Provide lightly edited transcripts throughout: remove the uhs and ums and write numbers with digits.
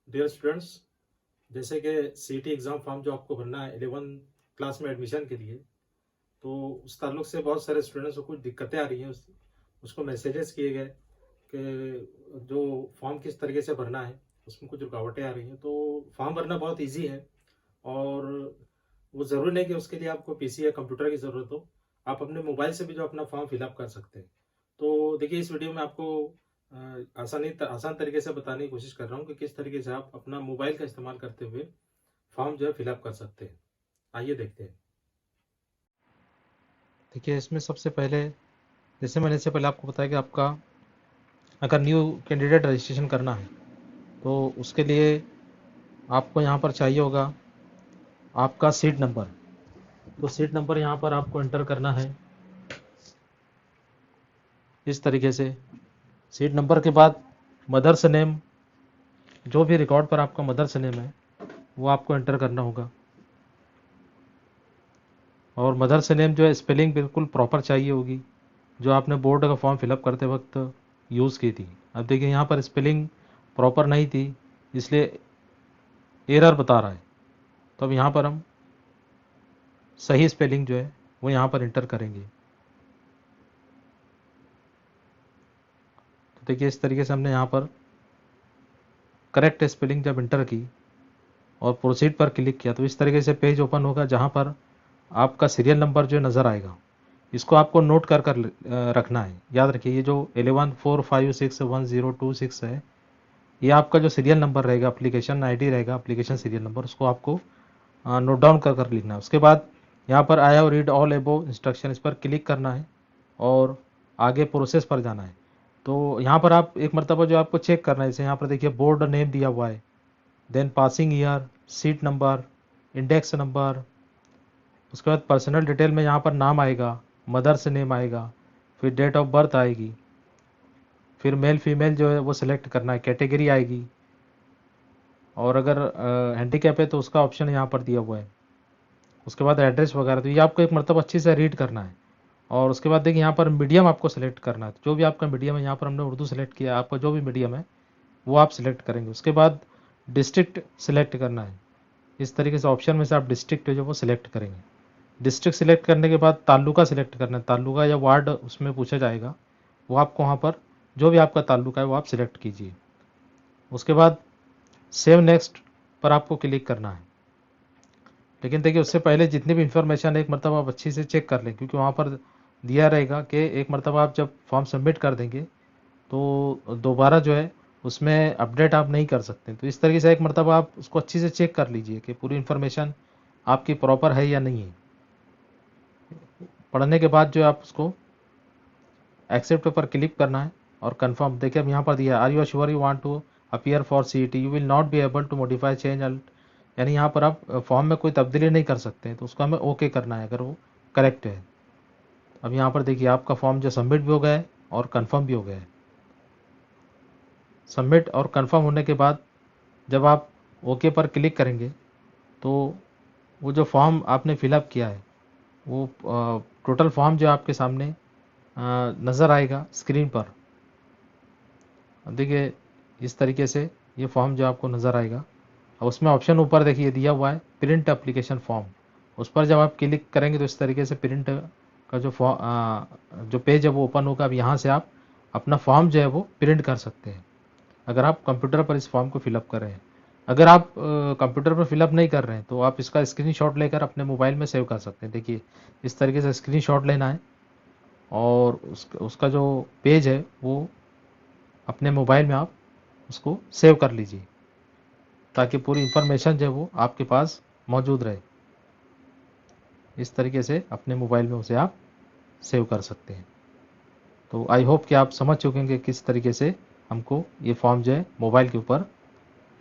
Dear students, जैसे कि CET exam form जो आपको भरना है 11 क्लास में एडमिशन के लिए, तो उस ताल्लुक से बहुत सारे स्टूडेंट्स को कुछ दिक्कतें आ रही हैं। उसको मैसेजेस किए गए कि जो फॉर्म किस तरीके से भरना है, उसमें कुछ रुकावटें आ रही हैं। तो फॉर्म भरना बहुत ईजी है और वो ज़रूरी नहीं कि उसके लिए आपको पीसी या कंप्यूटर की ज़रूरत हो। आप अपने मोबाइल से भी जो अपना फॉर्म फिलअप कर सकते हैं। तो देखिए, इस वीडियो में आपको आसान तरीके से बताने की कोशिश कर रहा हूँ कि किस तरीके से आप अपना मोबाइल का इस्तेमाल करते हुए फॉर्म जो है फिलअप कर सकते हैं। आइए देखते हैं। देखिए, इसमें सबसे पहले जैसे मैंने इससे पहले आपको बताया कि आपका अगर न्यू कैंडिडेट रजिस्ट्रेशन करना है तो उसके लिए आपको यहाँ पर चाहिए होगा आपका सीट नंबर। तो सीट नंबर यहाँ पर आपको एंटर करना है इस तरीके से। सीट नंबर के बाद मदर्स नेम, जो भी रिकॉर्ड पर आपका मदर्स नेम है वो आपको एंटर करना होगा। और मदर्स नेम जो है स्पेलिंग बिल्कुल प्रॉपर चाहिए होगी, जो आपने बोर्ड का फॉर्म फिलअप करते वक्त यूज़ की थी। अब देखिए, यहाँ पर स्पेलिंग प्रॉपर नहीं थी, इसलिए एरर बता रहा है। तो अब यहाँ पर हम सही स्पेलिंग जो है वो यहाँ पर इंटर करेंगे। तो देखिए, इस तरीके से हमने यहाँ पर करेक्ट स्पेलिंग जब इंटर की और प्रोसीड पर क्लिक किया तो इस तरीके से पेज ओपन होगा, जहाँ पर आपका सीरियल नंबर जो नज़र आएगा। इसको आपको नोट कर कर रखना है। याद रखिए, ये जो 1145610226 है, ये आपका जो सीरियल नंबर रहेगा, एप्लीकेशन आईडी रहेगा, एप्लीकेशन सीरियल नंबर, उसको आपको नोट डाउन कर कर लिखना है। उसके बाद यहाँ पर आई हैव रीड ऑल एबो इंस्ट्रक्शन, इस पर क्लिक करना है और आगे प्रोसेस पर जाना है। तो यहाँ पर आप एक मरतबा जो आपको चेक करना है, जैसे यहाँ पर देखिए बोर्ड नेम दिया हुआ है, then passing year, seat number, index number. उसके बाद पर्सनल डिटेल में यहाँ पर नाम आएगा, मदर्स नेम आएगा, फिर डेट ऑफ बर्थ आएगी, फिर मेल फीमेल जो है वो सिलेक्ट करना है, कैटेगरी आएगी, और अगर हैंडीकैप है तो उसका ऑप्शन यहाँ पर दिया हुआ है। उसके बाद एड्रेस वगैरह, तो ये आपको एक मरतबा अच्छे से रीड करना है। और उसके बाद देखिए, यहाँ पर मीडियम आपको सेलेक्ट करना है। जो भी आपका मीडियम है, यहाँ पर हमने उर्दू सेलेक्ट किया, आपका जो भी मीडियम है वो आप सिलेक्ट करेंगे। उसके बाद डिस्ट्रिक्ट सिलेक्ट करना है। इस तरीके से ऑप्शन में से आप डिस्ट्रिक्ट जो वो सिलेक्ट करेंगे। डिस्ट्रिक्ट सिलेक्ट करने के बाद तालुका सिलेक्ट करना है। तालुका या वार्ड उसमें पूछा जाएगा, वो आपको वहाँ पर जो भी आपका तालुका है वो आप सिलेक्ट कीजिए। उसके बाद सेव नेक्स्ट पर आपको क्लिक करना है। लेकिन देखिए, उससे पहले जितनी भी इंफॉर्मेशन है एक मरतबा आप अच्छी से चेक कर लें, क्योंकि वहाँ पर दिया रहेगा कि एक मरतबा आप जब फॉर्म सबमिट कर देंगे तो दोबारा जो है उसमें अपडेट आप नहीं कर सकते। तो इस तरीके से एक मरतबा आप उसको अच्छी से चेक कर लीजिए कि पूरी इन्फॉर्मेशन आपकी प्रॉपर है या नहीं है। पढ़ने के बाद जो है आप उसको एक्सेप्ट पर क्लिक करना है और कंफर्म। देखिए, अब यहाँ पर दिया are you sure you want to appear for CET, you will not be able to modify change, यानी यहाँ पर आप फॉर्म में कोई तब्दीली नहीं कर सकते। तो उसको हमें ओके करना है अगर वो करेक्ट है। अब यहाँ पर देखिए, आपका फॉर्म जो सबमिट भी हो गया है और कंफर्म भी हो गया है। सबमिट और कंफर्म होने के बाद जब आप ओके पर क्लिक करेंगे तो वो जो फॉर्म आपने फिलअप किया है वो टोटल फॉर्म जो आपके सामने नज़र आएगा स्क्रीन पर। अब देखिए, इस तरीके से ये फॉर्म जो आपको नज़र आएगा, और उसमें ऑप्शन ऊपर देखिए दिया हुआ है प्रिंट एप्लीकेशन फॉर्म। उस पर जब आप क्लिक करेंगे तो इस तरीके से प्रिंट का जो जो पेज है वो ओपन होगा। अब यहाँ से आप अपना फॉर्म जो है वो प्रिंट कर सकते हैं, अगर आप कंप्यूटर पर इस फॉर्म को फिलअप कर रहे हैं। अगर आप कंप्यूटर पर फिलअप नहीं कर रहे हैं तो आप इसका स्क्रीनशॉट लेकर अपने मोबाइल में सेव कर सकते हैं। देखिए, इस तरीके से स्क्रीनशॉट लेना है और उसका जो पेज है वो अपने मोबाइल में आप उसको सेव कर लीजिए, ताकि पूरी इन्फॉर्मेशन जो है वो आपके पास मौजूद रहे। इस तरीके से अपने मोबाइल में उसे आप सेव कर सकते हैं। तो आई होप कि आप समझ चुके हैं कि किस तरीके से हमको ये फॉर्म जो है मोबाइल के ऊपर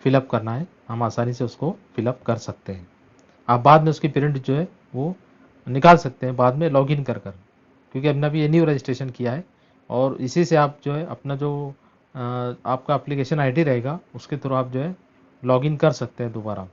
फिलअप करना है। हम आसानी से उसको फिलअप कर सकते हैं। आप बाद में उसकी प्रिंट जो है वो निकाल सकते हैं बाद में लॉगिन कर कर, क्योंकि हमने अभी ये न्यू रजिस्ट्रेशन किया है और इसी से आप जो है अपना जो आपका एप्लीकेशन आईडी रहेगा उसके थ्रू आप जो है लॉगिन कर सकते हैं दोबारा।